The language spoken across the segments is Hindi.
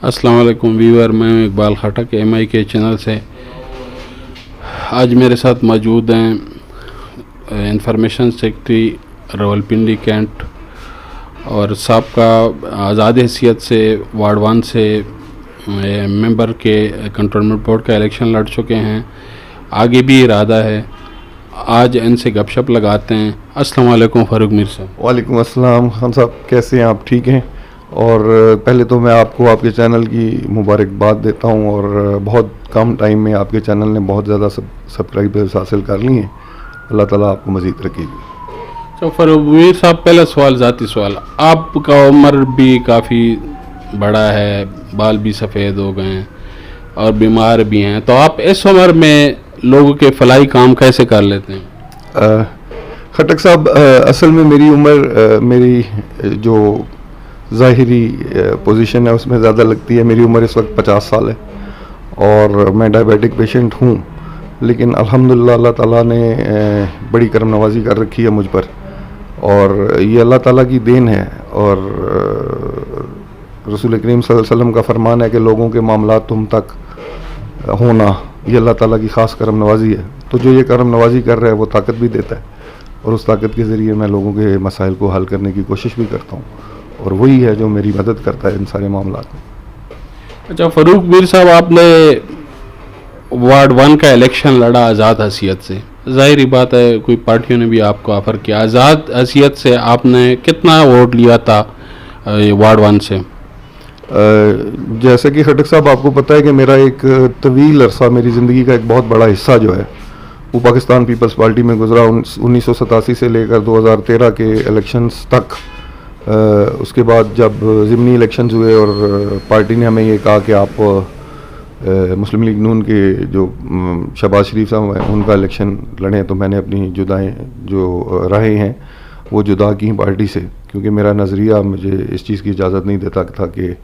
अस्सलाम वालेकुम व्यूअर, मैं इकबाल खटक MI के चैनल से। आज मेरे साथ मौजूद हैं इंफॉर्मेशन सेक्रेटरी रावलपिंडी कैंट और साबका आज़ाद हैसियत से वार्ड 1 से मेंबर के कंट्रोलमेंट बोर्ड का इलेक्शन लड़ चुके हैं। आगे भी इरादा है। आज इनसे गपशप लगाते हैं। अस्सलाम वालेकुम फ़ारूक मीर साहब। वालेकुम अस्सलाम खान साहब, कैसे हैं आप? ठीक हैं? और पहले तो मैं आपको आपके चैनल की मुबारकबाद देता हूं और बहुत कम टाइम में आपके चैनल ने बहुत ज़्यादा सब्सक्राइबर्स हासिल कर लिए हैं। अल्लाह ताला आपको मज़ीद रखेगी। तो फ़ारूक मीर साहब, पहला सवाल ज़ाती सवाल। आपका उम्र भी काफ़ी बड़ा है, बाल भी सफ़ेद हो गए हैं और बीमार भी हैं, तो आप इस उम्र में लोगों के फलाई काम कैसे कर लेते हैं? खटक साहब, असल में मेरी उम्र मेरी जो ज़ाहिरी पोजीशन है उसमें ज़्यादा लगती है। मेरी उम्र इस वक्त 50 साल है और मैं डायबिटिक पेशेंट हूँ, लेकिन अल्हम्दुलिल्लाह अल्लाह ताला ने बड़ी करम नवाजी कर रखी है मुझ पर और ये अल्लाह ताला की देन है। और रसूल करीम सल्लल्लाहु अलैहि वसल्लम का फरमान है कि लोगों के मामला तुम तक होना ये अल्लाह ताला की ख़ास करम नवाजी है। तो जो ये करम नवाजी कर रहा है वो ताकत भी देता है और उस ताकत के ज़रिए मैं लोगों के मसाइल को हल करने की कोशिश भी करता हूँ और वही है जो मेरी मदद करता है इन सारे मामलों में। अच्छा फ़ारूक मीर साहब, आपने वार्ड 1 का इलेक्शन लड़ा आज़ाद हैसियत से। ज़ाहिर बात है कोई पार्टियों ने भी आपको ऑफ़र किया। आज़ाद हैसियत से आपने कितना वोट लिया था वार्ड 1 से? जैसे कि खटक साहब आपको पता है कि मेरा एक तवील अरसा मेरी ज़िंदगी का एक बहुत बड़ा हिस्सा जो है वो पाकिस्तान पीपल्स पार्टी में गुजरा। 1987 से लेकर 2013 के इलेक्शंस तक। उसके बाद जब ज़िमनी इलेक्शंस हुए और पार्टी ने हमें ये कहा कि आप मुस्लिम लीग नून के जो शहबाज शरीफ साहब हैं उनका इलेक्शन लड़ें, तो मैंने अपनी जुदाएँ जो राहें हैं वो जुदा की पार्टी से, क्योंकि मेरा नज़रिया मुझे इस चीज़ की इजाज़त नहीं देता था कि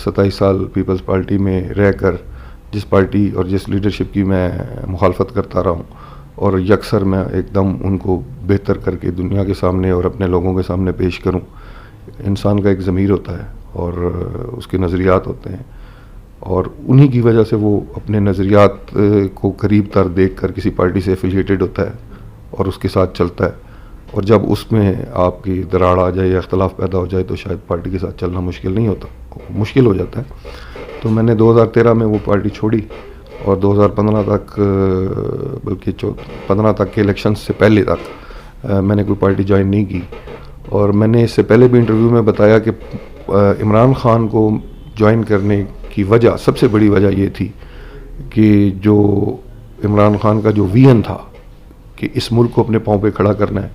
27 साल पीपल्स पार्टी में रहकर जिस पार्टी और जिस लीडरशिप की मैं मुखालफत करता रहा हूँ और यकसर मैं एकदम उनको बेहतर करके दुनिया के सामने और अपने लोगों के सामने पेश करूं। इंसान का एक ज़मीर होता है और उसके नज़रियात होते हैं और उन्हीं की वजह से वो अपने नज़रियात को करीब तर देख कर किसी पार्टी से एफिलिएटेड होता है और उसके साथ चलता है। और जब उसमें आपकी दराड़ आ जाए या इख्तलाफ पैदा हो जाए तो शायद पार्टी के साथ चलना मुश्किल हो जाता है। तो मैंने 2013 में वो पार्टी छोड़ी और 2015 तक, बल्कि 15 तक के इलेक्शन से पहले तक मैंने कोई पार्टी ज्वाइन नहीं की। और मैंने इससे पहले भी इंटरव्यू में बताया कि इमरान खान को ज्वाइन करने की वजह, सबसे बड़ी वजह ये थी कि जो इमरान खान का जो विजन था कि इस मुल्क को अपने पाँव पे खड़ा करना है,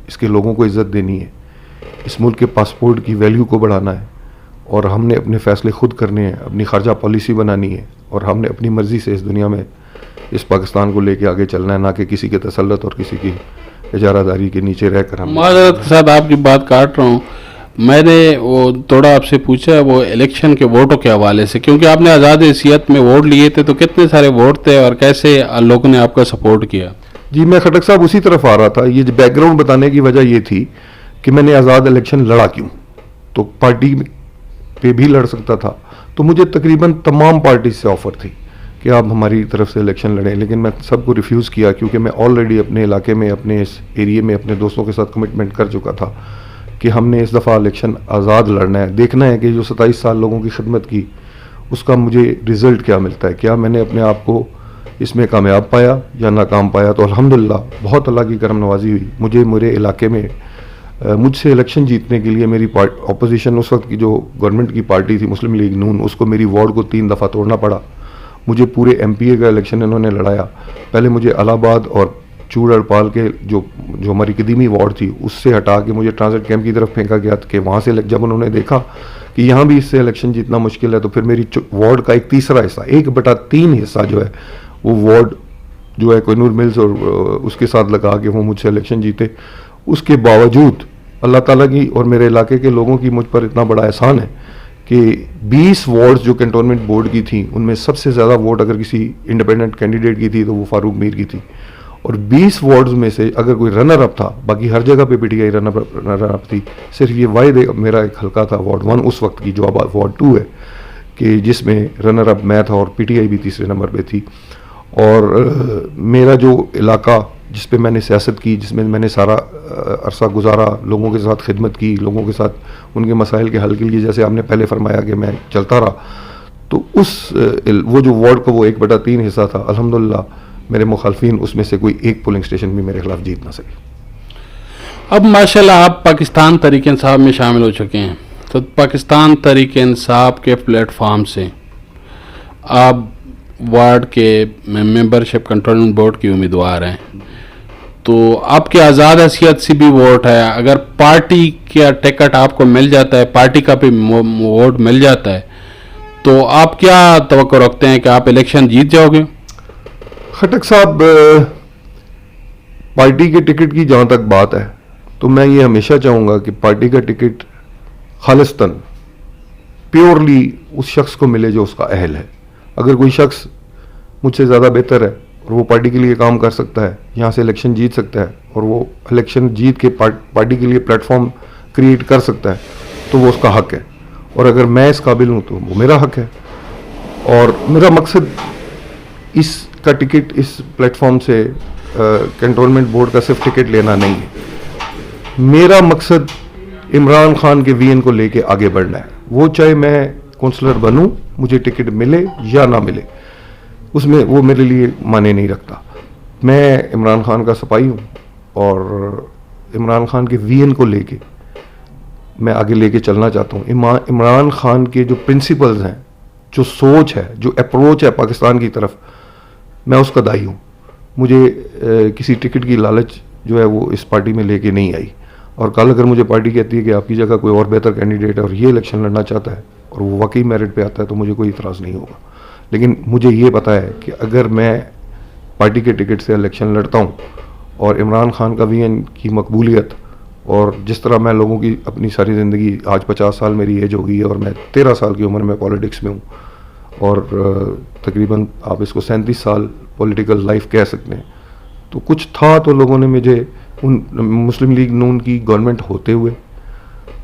इसके लोगों को इज़्ज़त देनी है, इस मुल्क के पासपोर्ट की वैल्यू को बढ़ाना है और हमने अपने फ़ैसले खुद करने हैं, अपनी खर्चा पॉलिसी बनानी है और हमने अपनी मर्ज़ी से इस दुनिया में इस पाकिस्तान को लेके आगे चलना है, ना कि किसी के तसल्लुत और किसी की इजारादारी के नीचे रहकर। हम माज़रत के साथ आपकी बात काट रहा हूँ। मैंने वो थोड़ा आपसे पूछा वो इलेक्शन के वोटों के हवाले से, क्योंकि आपने आज़ाद हैसियत में वोट लिए थे, तो कितने सारे वोट थे और कैसे लोगों ने आपका सपोर्ट किया? जी, मैं खटक साहब उसी तरफ आ रहा था। ये बैकग्राउंड बताने की वजह ये थी कि मैंने आज़ाद इलेक्शन लड़ा क्यों। तो पार्टी पे भी लड़ सकता था, तो मुझे तकरीबन तमाम पार्टी से ऑफ़र थी कि आप हमारी तरफ से इलेक्शन लड़ें, लेकिन मैं सबको रिफ्यूज़ किया क्योंकि मैं ऑलरेडी अपने इलाके में, अपने इस एरिए में अपने दोस्तों के साथ कमिटमेंट कर चुका था कि हमने इस दफ़ा इलेक्शन आज़ाद लड़ना है। देखना है कि जो 27 साल लोगों की खिदमत की उसका मुझे रिज़ल्ट क्या मिलता है, क्या मैंने अपने आप को इसमें कामयाब पाया या नाकाम पाया। तो अल्हम्दुलिल्लाह बहुत अल्लाह की करम नवाजी हुई। मुझे मेरे इलाके में मुझसे इलेक्शन जीतने के लिए मेरी अपोजिशन, उस वक्त की जो गवर्नमेंट की पार्टी थी मुस्लिम लीग नून, उसको मेरी वार्ड को 3 दफ़ा तोड़ना पड़ा। मुझे पूरे MPA का इलेक्शन इन्होंने लड़ाया। पहले मुझे इलाहाबाद और चूड़ अड़पाल के जो हमारी कदीमी वार्ड थी उससे हटा के मुझे ट्रांजिट कैंप की तरफ फेंका गया कि वहाँ से जब उन्होंने देखा कि यहाँ भी इससे इलेक्शन जीतना मुश्किल है, तो फिर मेरी वार्ड का एक तीसरा हिस्सा, 1/3 हिस्सा जो है वो वार्ड जो है कोहिनूर मिल्स और उसके साथ लगा के वो मुझसे इलेक्शन जीते। उसके बावजूद अल्लाह ताला की और मेरे इलाके के लोगों की मुझ पर इतना बड़ा एहसान है कि 20 वार्ड्स जो कैंटोनमेंट बोर्ड की थी उनमें सबसे ज़्यादा वोट अगर किसी इंडिपेंडेंट कैंडिडेट की थी तो वो फारूक मीर की थी। और 20 वार्ड्स में से अगर कोई रनर अप था, बाकी हर जगह पे PTI रनर अप थी, सिर्फ ये वाहिद मेरा एक हल्का था वार्ड 1 उस वक्त की, जो अब वार्ड 2 है, कि जिसमें रनर अप मैं था और पीटीआई भी तीसरे नंबर पे थी। और मेरा जो इलाका जिस पे मैंने सियासत की, जिसमें मैंने सारा अरसा गुजारा, लोगों के साथ खिदमत की, लोगों के साथ उनके मसाइल के हल के लिए, जैसे आपने पहले फरमाया कि मैं चलता रहा, तो वो जो वार्ड का वो 1/3 हिस्सा था, अल्हम्दुलिल्लाह मेरे मुखालफिन उसमें से कोई एक पोलिंग स्टेशन भी मेरे खिलाफ जीत ना सके। अब माशाल्लाह आप पाकिस्तान तहरीक इंसाफ में शामिल हो चुके हैं, तो पाकिस्तान तहरीक इंसाफ के प्लेटफॉर्म से आप वार्ड के मेंबरशिप कंट्रोलमेंट बोर्ड की उम्मीदवार हैं, तो आपकी आज़ाद हैसियत से भी वोट है। अगर पार्टी का टिकट आपको मिल जाता है, पार्टी का भी वोट मिल जाता है, तो आप क्या तवक्को रखते हैं कि आप इलेक्शन जीत जाओगे? खटक साहब, पार्टी के टिकट की जहाँ तक बात है तो मैं ये हमेशा चाहूँगा कि पार्टी का टिकट खालिस्तन प्योरली उस शख्स को मिले जो उसका अहल है। अगर कोई शख्स मुझसे ज़्यादा बेहतर है और वो पार्टी के लिए काम कर सकता है, यहाँ से इलेक्शन जीत सकता है और वो इलेक्शन जीत के पार्टी के लिए प्लेटफॉर्म क्रिएट कर सकता है, तो वो उसका हक है। और अगर मैं इस काबिल हूँ तो वो मेरा हक है। और मेरा मकसद इसका टिकट, इस प्लेटफॉर्म से कंट्रोलमेंट बोर्ड का सिर्फ टिकट लेना नहीं है। मेरा मकसद इमरान खान के वीएन को लेके आगे बढ़ना है। वो चाहे मैं काउंसलर बनूं, मुझे टिकट मिले या ना मिले, उसमें वो मेरे लिए माने नहीं रखता। मैं इमरान खान का सिपाही हूँ और इमरान खान के वीएन को लेके मैं आगे लेके चलना चाहता हूँ। इमरान खान के जो प्रिंसिपल्स हैं, जो सोच है, जो अप्रोच है पाकिस्तान की तरफ, मैं उसका दाई हूँ। मुझे किसी टिकट की लालच जो है वो इस पार्टी में लेके नहीं आई। और कल अगर मुझे पार्टी कहती है कि आपकी जगह कोई और बेहतर कैंडिडेट है और ये इलेक्शन लड़ना चाहता है और वो वाकई मेरिट पे आता है, तो मुझे कोई इतराज़ नहीं होगा। लेकिन मुझे ये पता है कि अगर मैं पार्टी के टिकट से इलेक्शन लड़ता हूँ और इमरान खान का वीएन की मकबूलियत, और जिस तरह मैं लोगों की अपनी सारी ज़िंदगी, आज 50 साल मेरी एज हो गई है और मैं 13 साल की उम्र में पॉलिटिक्स में हूँ और तकरीबन आप इसको 37 साल पॉलिटिकल लाइफ कह सकते हैं, तो कुछ था तो लोगों ने मुझे उन मुस्लिम लीग नून की गवर्नमेंट होते हुए,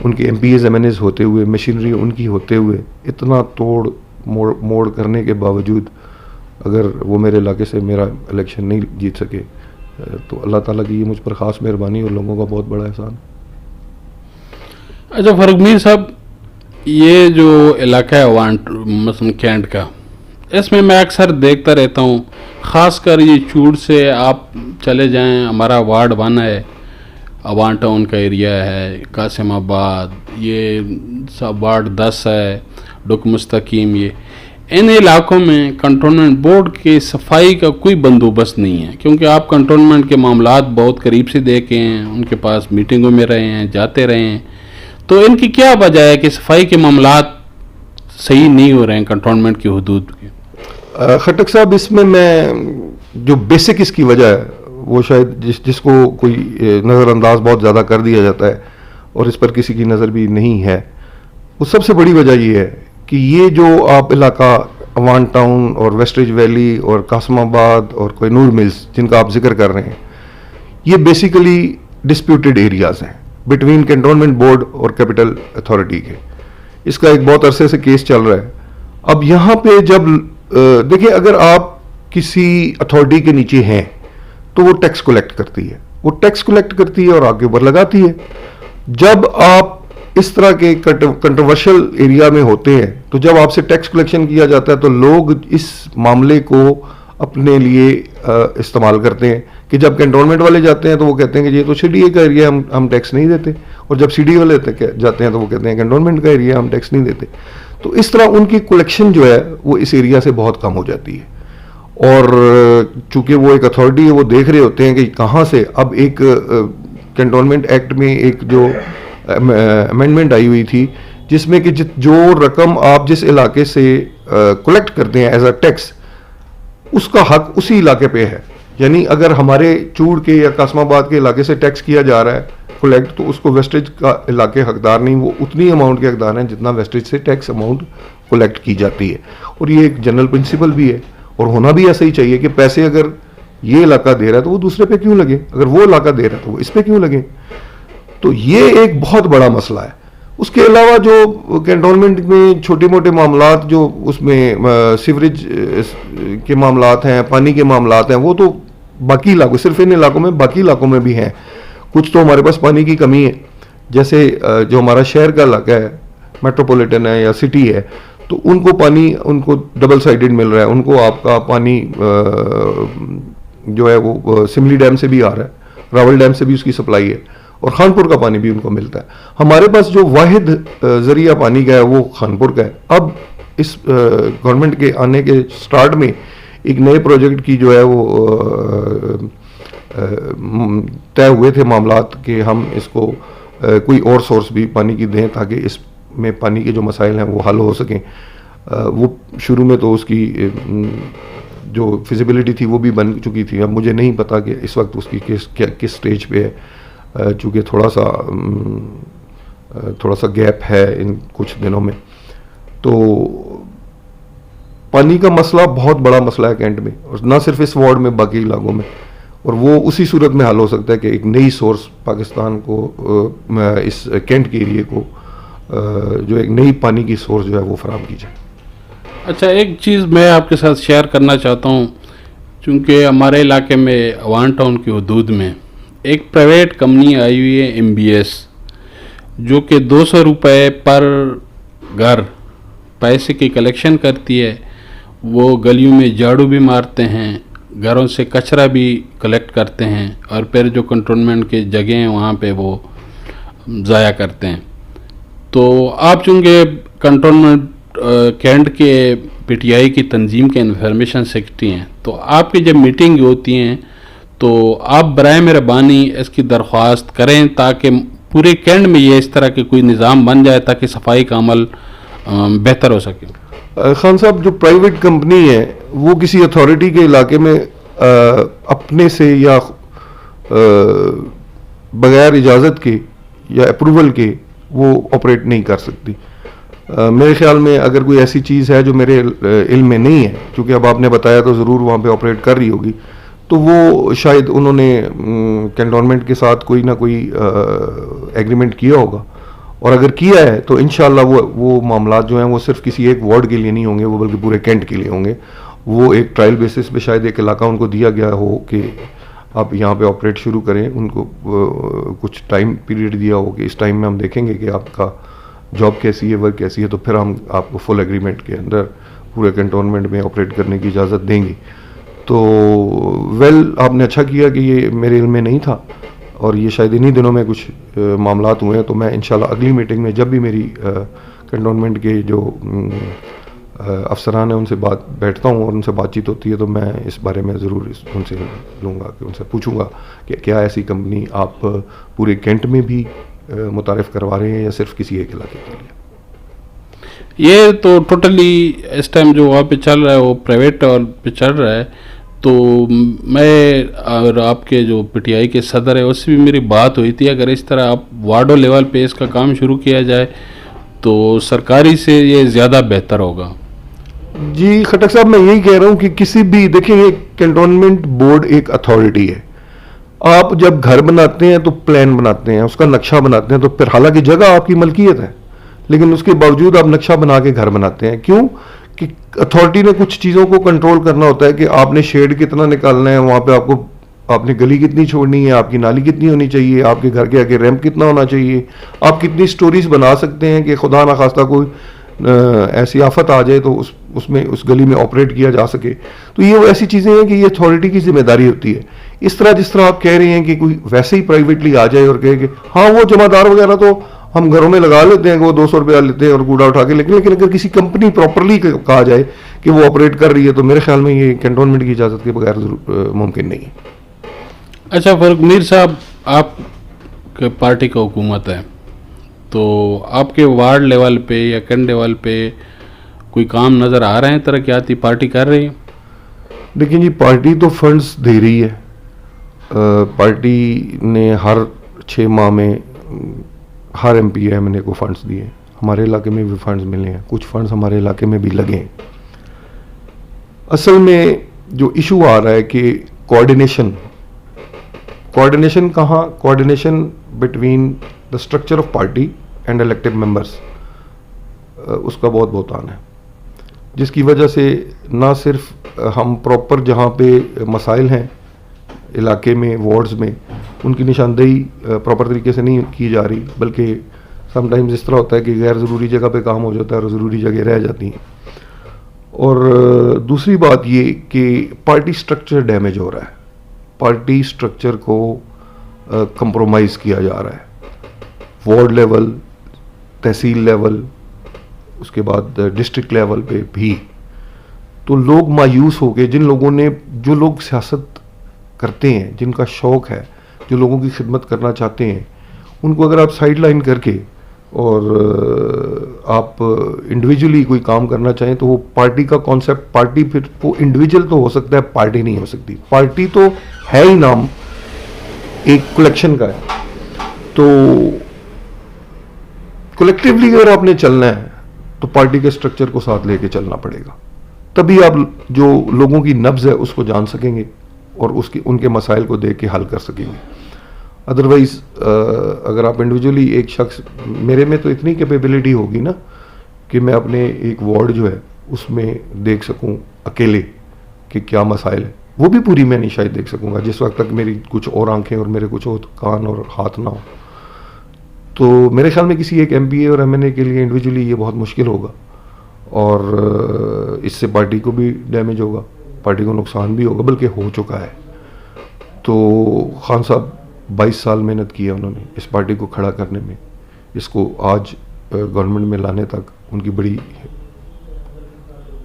उनके एमपीएज एमएनएज होते हुए, मशीनरी उनकी होते हुए, इतना तोड़ मोड़ करने के बावजूद अगर वो मेरे इलाके से मेरा इलेक्शन नहीं जीत सके, तो अल्लाह ताला की ये मुझ पर ख़ास मेहरबानी और लोगों का बहुत बड़ा एहसान। अच्छा फारूक मीर साहब, ये जो इलाका है मसलन कैंट का, इसमें मैं अक्सर देखता रहता हूँ, ख़ासकर ये चूड़ से आप चले जाएं, हमारा वार्ड 1 है, अवान टाउन का एरिया है, कासिमाबाद, ये सब वार्ड 10 है, डुक मुस्तकीम, ये इन इलाकों में कंटोनमेंट बोर्ड के सफाई का कोई बंदोबस्त नहीं है, क्योंकि आप कंटोनमेंट के मामलात बहुत करीब से देखे हैं, उनके पास मीटिंगों में रहे हैं, जाते रहे हैं, तो इनकी क्या वजह है कि सफाई के मामलात सही नहीं हो रहे हैं कंटोनमेंट की हदूद के? खटक साहब, इसमें मैं जो बेसिक इसकी वजह है वो शायद जिसको कोई नज़रअंदाज बहुत ज़्यादा कर दिया जाता है और इस पर किसी की नज़र भी नहीं है, वो सबसे बड़ी वजह ये है कि ये जो आप इलाका अवान टाउन और वेस्टेज वैली और कासमाबाद और कोहिनूर मिल्स जिनका आप जिक्र कर रहे हैं, ये बेसिकली डिस्प्यूटेड एरियाज़ हैं बिटवीन कैंटोनमेंट बोर्ड और कैपिटल अथॉरिटी के। इसका एक बहुत अरसे से केस चल रहा है। अब यहाँ पे जब देखिए, अगर आप किसी अथॉरिटी के नीचे हैं तो वो टैक्स कलेक्ट करती है, वो टैक्स कलेक्ट करती है और आपके ऊपर लगाती है। जब आप इस तरह के कंट्रोवर्शियल एरिया में होते हैं, तो जब आपसे टैक्स कलेक्शन किया जाता है तो लोग इस मामले को अपने लिए इस्तेमाल करते हैं कि जब कैंटोनमेंट वाले जाते हैं तो वो कहते हैं कि ये तो सीडीए का एरिया, हम टैक्स नहीं देते, और जब सीडीए वाले जाते हैं तो वो कहते हैं कैंटोनमेंट का एरिया, हम टैक्स नहीं देते। तो इस तरह उनकी कलेक्शन जो है वो इस एरिया से बहुत कम हो जाती है। और चूंकि वो एक अथॉरिटी है, वो देख रहे होते हैं कि कहाँ से, अब एक कैंटोनमेंट एक्ट में एक जो अमेंडमेंट आई हुई थी जिसमें कि जो रकम आप जिस इलाके से कलेक्ट करते हैं एज अ टैक्स, उसका हक उसी इलाके पे है। यानी अगर हमारे चूड़ के या कासमाबाद के इलाके से टैक्स किया जा रहा है कलेक्ट, तो उसको वेस्टेज का इलाके हकदार नहीं, वो उतनी अमाउंट के हकदार हैं जितना वेस्टेज से टैक्स अमाउंट कलेक्ट की जाती है। और ये एक जनरल प्रिंसिपल भी है और होना भी ऐसा ही चाहिए कि पैसे अगर ये इलाका दे रहा है तो वो दूसरे पे क्यों लगे, अगर वो इलाका दे रहा है तो वो इस पे क्यों लगे। तो ये एक बहुत बड़ा मसला है उसके अलावा जो कैंटोनमेंट में छोटे मोटे मामलात जो उसमें सीवरेज के मामलात हैं, पानी के मामलात हैं, वो तो बाकी इलाकों, सिर्फ इन इलाकों में, बाकी इलाकों में भी हैं। कुछ तो हमारे पास पानी की कमी है, जैसे जो हमारा शहर का इलाका है, मेट्रोपॉलिटन है या सिटी है, तो उनको पानी उनको डबल साइडेड मिल रहा है। उनको आपका पानी जो है वो सिमली डैम से भी आ रहा है, रावल डैम से भी उसकी सप्लाई है, और खानपुर का पानी भी उनको मिलता है। हमारे पास जो वाहिद जरिया पानी का है वो खानपुर का है। अब इस गवर्नमेंट के आने के स्टार्ट में एक नए प्रोजेक्ट की जो है वो तय हुए थे मामलात कि हम इसको कोई और सोर्स भी पानी की दें ताकि इसमें पानी के जो मसाइल हैं वो हल हो सकें। वो शुरू में तो उसकी जो फिजिबिलिटी थी वो भी बन चुकी थी। अब मुझे नहीं पता कि इस वक्त उसकी किस स्टेज पे है, चूँकि थोड़ा सा गैप है इन कुछ दिनों में। तो पानी का मसला बहुत बड़ा मसला है कैंट में, और ना सिर्फ इस वार्ड में, बाकी इलाकों में, और वो उसी सूरत में हल हो सकता है कि एक नई सोर्स पाकिस्तान को, इस कैंट के एरिए को जो एक नई पानी की सोर्स जो है वो फराहम की जाए। अच्छा, एक चीज़ मैं आपके साथ शेयर करना चाहता हूँ, चूँकि हमारे इलाके में अवान टाउन की हदूद में एक प्राइवेट कंपनी आई हुई है MBS, जो कि 200 रुपये पर घर पैसे की कलेक्शन करती है। वो गलियों में झाड़ू भी मारते हैं, घरों से कचरा भी कलेक्ट करते हैं, और फिर जो कंटोनमेंट के जगह हैं वहाँ पे वो ज़ाया करते हैं। तो आप चूँकि कंटोनमेंट कैंट के PTI की तंजीम के इंफॉर्मेशन सेक्रेटरी हैं, तो आपकी जब मीटिंग होती हैं तो आप बराए मेहरबानी इसकी दरख्वास्त करें ताकि पूरे कैंट में ये इस तरह के कोई निज़ाम बन जाए ताकि सफाई का अमल बेहतर हो सके। खान साहब, जो प्राइवेट कंपनी है वो किसी अथॉरिटी के इलाके में अपने से या बगैर इजाज़त के या अप्रूवल के वो ऑपरेट नहीं कर सकती। मेरे ख्याल में अगर कोई ऐसी चीज़ है जो मेरे इल्म में नहीं है, क्योंकि अब आपने बताया तो ज़रूर वहाँ पे ऑपरेट कर रही होगी, तो वो शायद उन्होंने कैंटोनमेंट के साथ कोई ना कोई एग्रीमेंट किया होगा, और अगर किया है तो इंशाल्लाह वो मामला जो हैं वो सिर्फ किसी एक वार्ड के लिए नहीं होंगे, वो बल्कि पूरे कैंट के लिए होंगे। वो एक ट्रायल बेसिस पे शायद एक इलाका उनको दिया गया हो कि आप यहाँ पे ऑपरेट शुरू करें, उनको कुछ टाइम पीरियड दिया हो कि इस टाइम में हम देखेंगे कि आपका जॉब कैसी है, वर्क कैसी है, तो फिर हम आपको फुल एग्रीमेंट के अंदर पूरे कैंटोनमेंट में ऑपरेट करने की इजाज़त देंगे। तो आपने अच्छा किया कि ये मेरे इल्म में नहीं था, और ये शायद इन्हीं दिनों में कुछ मामलात हुए हैं। तो मैं इंशाल्लाह अगली मीटिंग में जब भी मेरी कैंटोनमेंट के जो अफसरान हैं उनसे बैठता हूँ और उनसे बातचीत होती है, तो मैं इस बारे में ज़रूर उनसे लूँगा कि उनसे पूछूँगा कि क्या ऐसी कंपनी आप पूरे कैंट में भी मुतारिफ़ करवा रहे हैं या सिर्फ किसी एक इलाके के लिए। ये तो टोटली इस टाइम जो वहाँ पे चल रहा है वो प्राइवेट और पे चल रहा है। तो मैं और आपके जो PTI के सदर है उससे भी मेरी बात हुई थी, अगर इस तरह आप वार्डो लेवल पे इसका काम शुरू किया जाए तो सरकारी से ये ज़्यादा बेहतर होगा। जी खटक साहब, मैं यही कह रहा हूँ कि किसी भी, देखिए, कैंटोनमेंट बोर्ड एक अथॉरिटी है। आप जब घर बनाते हैं तो प्लान बनाते हैं, उसका नक्शा बनाते हैं, तो फिर हालांकि जगह आपकी मलकियत है, लेकिन उसके बावजूद आप नक्शा बना के घर बनाते हैं। क्यों? कि अथॉरिटी ने कुछ चीज़ों को कंट्रोल करना होता है कि आपने शेड कितना निकालना है, वहाँ पे आपने गली कितनी छोड़नी है, आपकी नाली कितनी होनी चाहिए, आपके घर के आगे रैंप कितना होना चाहिए, आप कितनी स्टोरीज बना सकते हैं कि खुदा ना खास्ता कोई ऐसी आफत आ जाए तो उसमें उस गली में ऑपरेट किया जा सके। तो ये वो ऐसी चीज़ें हैं कि ये अथॉरिटी की जिम्मेदारी होती है। इस तरह जिस तरह आप कह रहे हैं कि कोई वैसे ही प्राइवेटली आ जाए और कहे कि हाँ वो जमादार वगैरह तो हम घरों में लगा लेते हैं कि वो 200 रुपया लेते हैं और कूड़ा उठा के, लेकिन अगर किसी कंपनी प्रॉपरली कहा जाए कि वो ऑपरेट कर रही है तो मेरे ख्याल में ये कैंटोनमेंट की इजाज़त के बगैर मुमकिन नहीं है। अच्छा फरूक मीर साहब, आप पार्टी का हुकूमत है, तो आपके वार्ड लेवल पे या कैंट लेवल पे कोई काम नज़र आ रहे हैं तरक्याती पार्टी कर रही है? देखिए जी, पार्टी तो फंड्स दे रही है। पार्टी ने हर 6 माह में हर MPMNA को फंड्स दिए। हमारे इलाके में भी फंड्स मिले हैं, कुछ फंड्स हमारे इलाके में भी लगे हैं। असल में जो इशू आ रहा है कि कोऑर्डिनेशन कहाँ, coordination between the structure of party and elected members, उसका बहुत बहुतान है, जिसकी वजह से ना सिर्फ हम प्रॉपर जहाँ पे मसाइल हैं इलाके में, वार्ड्स में, उनकी निशानदेही प्रॉपर तरीके से नहीं की जा रही, बल्कि समटाइम्स इस तरह होता है कि गैर ज़रूरी जगह पे काम हो जाता है और ज़रूरी जगह रह जाती हैं। और दूसरी बात ये कि पार्टी स्ट्रक्चर डैमेज हो रहा है, पार्टी स्ट्रक्चर को कंप्रोमाइज़ किया जा रहा है, वार्ड लेवल, तहसील लेवल, उसके बाद डिस्ट्रिक्ट लेवल पे भी। तो लोग मायूस हो गए, जो लोग सियासत करते हैं, जिनका शौक़ है, जो लोगों की खिदमत करना चाहते हैं, उनको अगर आप साइड लाइन करके और आप इंडिविजुअली कोई काम करना चाहें तो वो पार्टी का कॉन्सेप्ट, पार्टी फिर वो इंडिविजुअल तो हो सकता है, पार्टी नहीं हो सकती। पार्टी तो है ही नाम एक कलेक्शन का है, तो कलेक्टिवली अगर आपने चलना है तो पार्टी के स्ट्रक्चर को साथ लेके चलना पड़ेगा, तभी आप जो लोगों की नब्ज है उसको जान सकेंगे और उनके मसाइल को देख के हल कर सकेंगे। अदरवाइज अगर आप इंडिविजुअली एक शख्स, मेरे में तो इतनी कैपेबिलिटी होगी ना कि मैं अपने एक वार्ड जो है उसमें देख सकूं अकेले कि क्या मसाइल है, वो भी पूरी मैं नहीं शायद देख सकूंगा जिस वक्त तक मेरी कुछ और आंखें और मेरे कुछ और कान और हाथ ना हो। तो मेरे ख्याल में किसी एक एमपीए और एमएनए के लिए इंडिविजुअली ये बहुत मुश्किल होगा और इससे पार्टी को भी डैमेज होगा, पार्टी को नुकसान भी होगा, बल्कि हो चुका है। तो खान साहब 22 साल मेहनत की है उन्होंने इस पार्टी को खड़ा करने में, इसको आज गवर्नमेंट में लाने तक उनकी बड़ी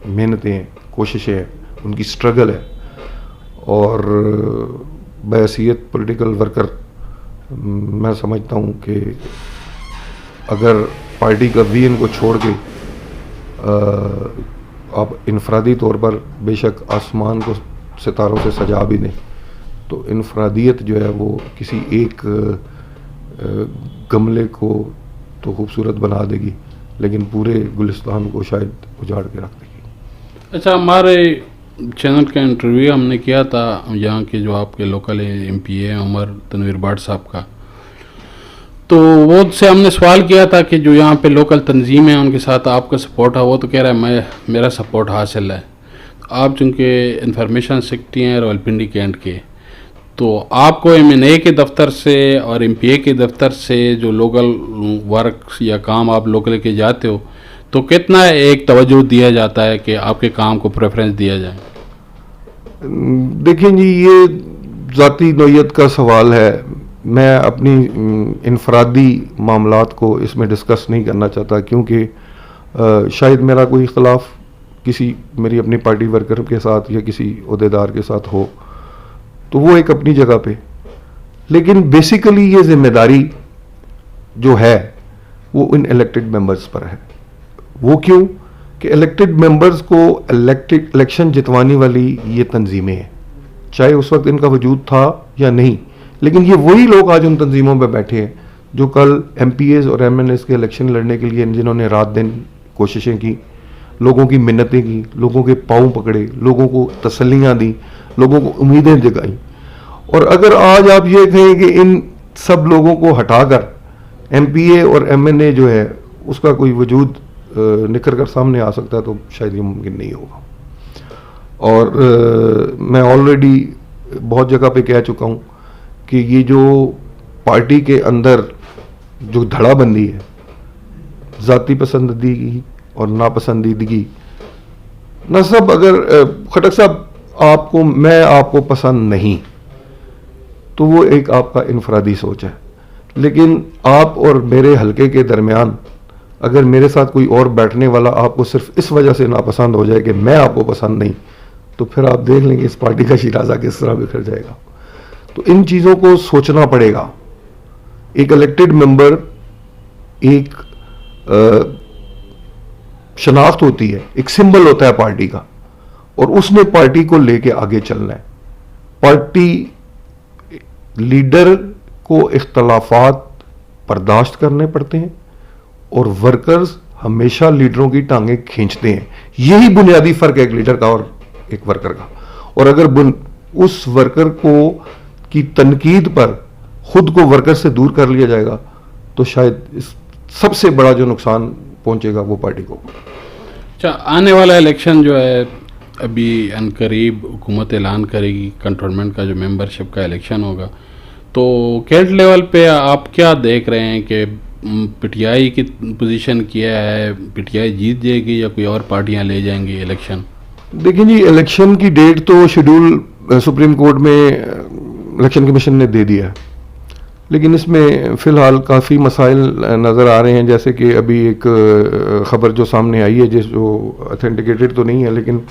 मेहनतें हैं, कोशिशें हैं, उनकी स्ट्रगल है। और बहैसियत पॉलिटिकल वर्कर मैं समझता हूँ कि अगर पार्टी का विजन को छोड़ के आप इनफरादी तौर पर बेशक आसमान को सितारों से सजा भी दें, तो इनफरादियत जो है वो किसी एक गमले को तो खूबसूरत बना देगी, लेकिन पूरे गुलिस्तान को शायद उजाड़ के रख देगी। अच्छा, हमारे चैनल का इंटरव्यू हमने किया था यहाँ के जो आपके लोकल एमपीए हैं उमर तनवीर भाट साहब का, तो वो से हमने सवाल किया था कि जो यहाँ पे लोकल तंजीम है उनके साथ आपका सपोर्ट है, वो तो कह रहा है मेरा सपोर्ट हासिल है। आप चूँकि इंफॉर्मेशन सेक्रेटरी हैं रावलपिंडी कैंट के, तो आपको एमएनए के दफ्तर से और एमपीए के दफ्तर से जो लोकल वर्क या काम आप लोकल के जाते हो, तो कितना एक तवज्जो दिया जाता है कि आपके काम को प्रेफरेंस दिया जाए? देखिए जी, ये ज़ाती नौयत का सवाल है, मैं अपनी इनफरादी मामलात को इसमें डिस्कस नहीं करना चाहता, क्योंकि शायद मेरा कोई इख्तलाफ किसी मेरी अपनी पार्टी वर्कर के साथ या किसी ओहदेदार के साथ हो, तो वो एक अपनी जगह पे, लेकिन बेसिकली ये जिम्मेदारी जो है वो इन इलेक्टेड मेंबर्स पर है। वो क्यों कि इलेक्टेड मेंबर्स को इलेक्शन जितवाने वाली ये तंजीमें हैं, चाहे उस वक्त इनका वजूद था या नहीं, लेकिन ये वही लोग आज उन तंजीमों में बैठे हैं जो कल एमपीएस और एमएनएस के इलेक्शन लड़ने के लिए जिन्होंने रात दिन कोशिशें की, लोगों की मिन्नतें की, लोगों के पाँव पकड़े, लोगों को तसल्लियाँ दी, लोगों को उम्मीदें जगाई। और अगर आज आप ये कहें कि इन सब लोगों को हटाकर एमपीए और एमएनए जो है उसका कोई वजूद निखर कर सामने आ सकता है, तो शायद ये मुमकिन नहीं होगा। और मैं ऑलरेडी बहुत जगह पे कह चुका हूँ कि ये जो पार्टी के अंदर जो धड़ाबंदी है, ज़ाती पसंदीदगी और नापसंदीदगी, न सब अगर खटक साहब मैं आपको पसंद नहीं, तो वो एक आपका इनफरादी सोच है, लेकिन आप और मेरे हलके के दरमियान अगर मेरे साथ कोई और बैठने वाला आपको सिर्फ इस वजह से नापसंद हो जाए कि मैं आपको पसंद नहीं, तो फिर आप देख लेंगे इस पार्टी का शिराजा किस तरह बिखर जाएगा। तो इन चीज़ों को सोचना पड़ेगा। एक इलेक्टेड मेंबर एक शनाख्त होती है, एक सिंबल होता है पार्टी का, और उसने पार्टी को लेके आगे चलना है। पार्टी लीडर को इख्तलाफात बर्दाश्त करने पड़ते हैं और वर्कर्स हमेशा लीडरों की टांगें खींचते हैं। यही बुनियादी फर्क है एक लीडर का और एक वर्कर का। और अगर उस वर्कर को की तनकीद पर खुद को वर्कर से दूर कर लिया जाएगा, तो शायद इस सबसे बड़ा जो नुकसान पहुंचेगा वो पार्टी को। अच्छा, आने वाला इलेक्शन जो है अभी अनकरीब हुकूमत ऐलान करेगी, कंटोनमेंट का जो मेंबरशिप का इलेक्शन होगा, तो कैट लेवल पे आप क्या देख रहे हैं कि पीटीआई की पोजीशन क्या है, पीटीआई जीत जाएगी या कोई और पार्टियां ले जाएंगी इलेक्शन? देखिए जी, इलेक्शन की डेट तो शेड्यूल सुप्रीम कोर्ट में इलेक्शन कमीशन ने दे दिया है, लेकिन इसमें फ़िलहाल काफ़ी मसाइल नज़र आ रहे हैं। जैसे कि अभी एक ख़बर जो सामने आई है, जो ऑथेंटिकेटेड तो नहीं है, लेकिन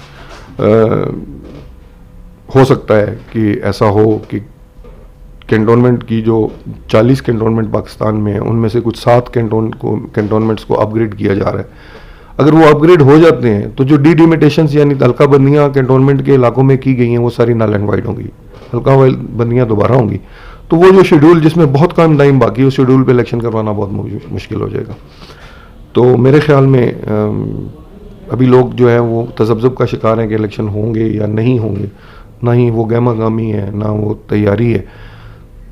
हो सकता है कि ऐसा हो कि कैंटोनमेंट की जो 40 कैंटोनमेंट पाकिस्तान में है, उनमें से कुछ 7 कैंटोनमेंट्स को अपग्रेड किया जा रहा है। अगर वो अपग्रेड हो जाते हैं तो जो डिलिमिटेशंस यानी हल्का बंदियाँ कैंटोनमेंट के इलाकों में की गई हैं वो सारी नल एंड वाइड होंगी, हल्का बंदियाँ दोबारा होंगी। तो वो जो शेड्यूल जिसमें बहुत कम टाइम बाकी है, उस शेड्यूल पे इलेक्शन करवाना बहुत मुश्किल हो जाएगा। तो मेरे ख्याल में अभी लोग जो है वो तजब्जुब का शिकार हैं कि इलेक्शन होंगे या नहीं होंगे, ना ही वो गहमा गहमी है, ना वो तैयारी है।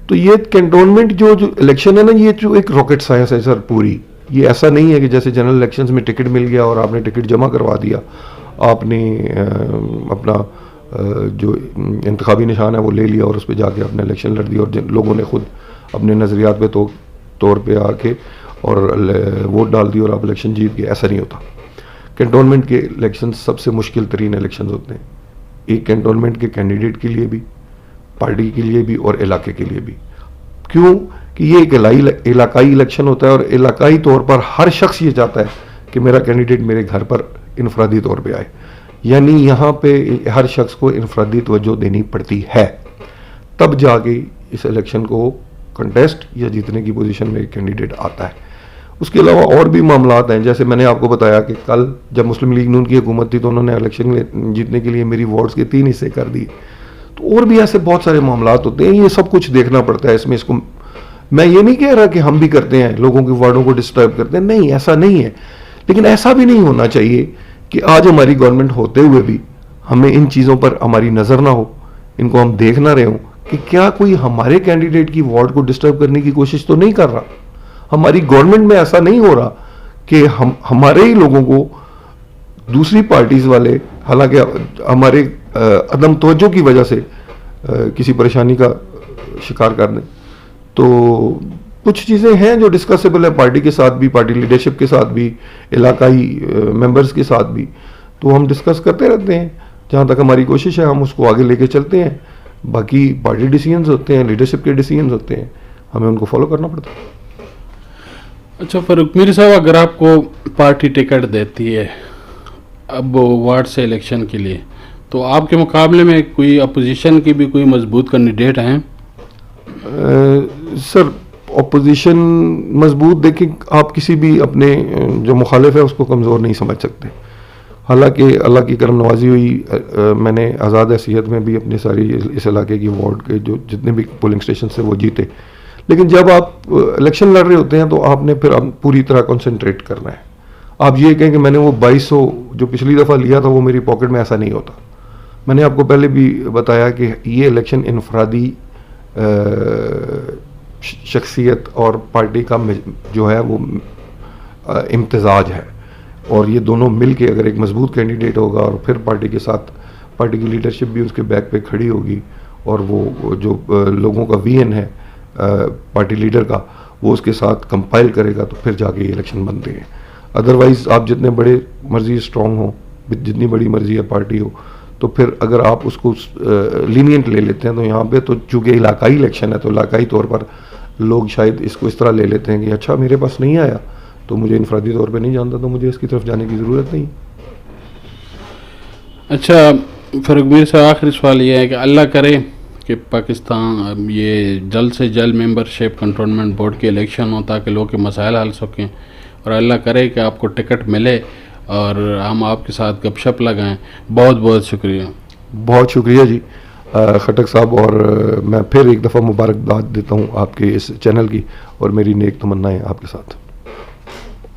तो ये कैंटोनमेंट जो इलेक्शन है ना, ये जो एक रॉकेट साइंस है सर पूरी। ये ऐसा नहीं है कि जैसे जनरल इलेक्शंस में टिकट मिल गया और आपने टिकट जमा करवा दिया, आपने अपना जो इंतखाबी निशान है वो ले लिया और उस पर जाके अपने इलेक्शन लड़ दिया और लोगों ने खुद अपने नज़रियात पे तौर पे आके और वोट डाल दिया और आप इलेक्शन जीत गए। ऐसा नहीं होता। कैंटोनमेंट के इलेक्शन सबसे मुश्किल तरीन इलेक्शन होते हैं, एक कैंटोनमेंट के कैंडिडेट के लिए भी, पार्टी के लिए भी और इलाके के लिए भी। क्यों कि ये एक इलाकाई इलेक्शन होता है और इलाकाई तौर पर हर शख्स ये चाहता है कि मेरा कैंडिडेट मेरे घर पर इनफरादी तौर पे आए, यानी यहाँ पे हर शख्स को इनफरादी तवज्जो देनी पड़ती है, तब जाके इस इलेक्शन को कंटेस्ट या जीतने की पोजीशन में एक कैंडिडेट आता है। उसके अलावा और भी मामलात हैं, जैसे मैंने आपको बताया कि कल जब मुस्लिम लीग नून की हुकूमत थी तो उन्होंने इलेक्शन जीतने के लिए मेरी वोट्स के 3 हिस्से कर दिए। तो और भी ऐसे बहुत सारे मामलात होते हैं, ये सब कुछ देखना पड़ता है इसमें। इसको मैं ये नहीं कह रहा कि हम भी करते हैं, लोगों के वार्डों को डिस्टर्ब करते हैं, नहीं, ऐसा नहीं है। लेकिन ऐसा भी नहीं होना चाहिए कि आज हमारी गवर्नमेंट होते हुए भी हमें इन चीज़ों पर हमारी नज़र ना हो, इनको हम देख ना रहे हों कि क्या कोई हमारे कैंडिडेट की वार्ड को डिस्टर्ब करने की कोशिश तो नहीं कर रहा। हमारी गवर्नमेंट में ऐसा नहीं हो रहा कि हमारे ही लोगों को दूसरी पार्टीज वाले, हालांकि हमारे अदम तवज्जो की वजह से किसी परेशानी का शिकार कर दें। तो कुछ चीज़ें हैं जो डिस्कसेबल है पार्टी के साथ भी, पार्टी लीडरशिप के साथ भी, इलाकाई मेंबर्स के साथ भी। तो हम डिस्कस करते रहते हैं, जहाँ तक हमारी कोशिश है हम उसको आगे लेके चलते हैं। बाकी पार्टी डिसीजंस होते हैं, लीडरशिप के डिसीजंस होते हैं, हमें उनको फॉलो करना पड़ता है। अच्छा फारूक मीर साहब, अगर आपको पार्टी टिकट देती है अब वार्ड से इलेक्शन के लिए, तो आपके मुकाबले में कोई अपोजिशन की भी कोई मजबूत कैंडिडेट हैं? सर अपोजिशन मजबूत, देखिए आप किसी भी अपने जो मुखालिफ है उसको कमज़ोर नहीं समझ सकते। हालांकि अल्लाह की करम नवाजी हुई, मैंने आज़ाद हैसियत में भी अपनी सारी इस इलाके की वार्ड के जो जितने भी पोलिंग स्टेशन से वो जीते। लेकिन जब आप इलेक्शन लड़ रहे होते हैं तो आपने फिर पूरी तरह कंसंट्रेट करना है। आप ये कहें कि मैंने वो 2200 जो पिछली दफ़ा लिया था वो मेरी पॉकेट में, ऐसा नहीं होता। मैंने आपको पहले भी बताया कि ये इलेक्शन इनफरादी शख्सियत और पार्टी का जो है वो इम्तिजाज है, और ये दोनों मिल के अगर एक मजबूत कैंडिडेट होगा और फिर पार्टी के साथ पार्टी की लीडरशिप भी उसके बैक पे खड़ी होगी और वो जो लोगों का वीएन है पार्टी लीडर का, वो उसके साथ कंपाइल करेगा, तो फिर जाके ये इलेक्शन बनते हैं। अदरवाइज़ आप जितने बड़े मर्जी स्ट्रॉन्ग हो, जितनी बड़ी मर्जी है पार्टी हो, तो फिर अगर आप उसको लीनियंट ले लेते हैं तो यहाँ पे तो चूँकि इलाकाई इलेक्शन है तो इलाकाई तौर पर लोग शायद इसको इस तरह ले लेते हैं कि अच्छा मेरे पास नहीं आया तो मुझे इनफरादी तौर पे नहीं जानता, तो मुझे इसकी तरफ जाने की ज़रूरत नहीं। अच्छा फारूक मीर साहब, आखिरी सवाल ये है कि अल्लाह करे कि पाकिस्तान ये जल्द से जल्द मेंबरशिप कंटोनमेंट बोर्ड के इलेक्शन हो ताकि लोग के मसाइल हल सकें, और अल्लाह करे कि आपको टिकट मिले और हम आपके साथ गपशप लगाएं। बहुत बहुत शुक्रिया। बहुत शुक्रिया जी खटक साहब, और मैं फिर एक दफ़ा मुबारकबाद देता हूँ आपके इस चैनल की, और मेरी नेक तमन्नाएं आपके साथ।